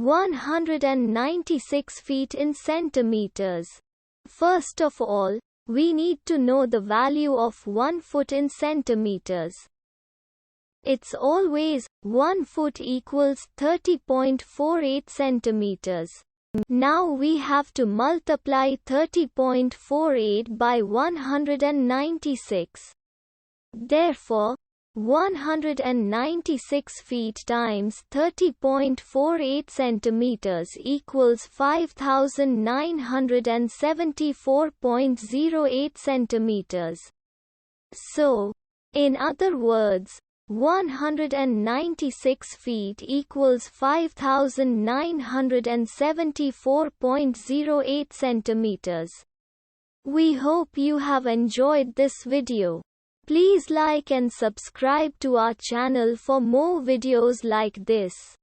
196 feet in centimeters. First of all, we need to know the value of 1 foot in centimeters. It's always 1 foot equals 30.48 centimeters. Now we have to multiply 30.48 by 196. Therefore, 196 feet times 30.48 centimeters equals 5,974.08 centimeters. So, in other words, 196 feet equals 5,974.08 centimeters. We hope you have enjoyed this video. Please like and subscribe to our channel for more videos like this.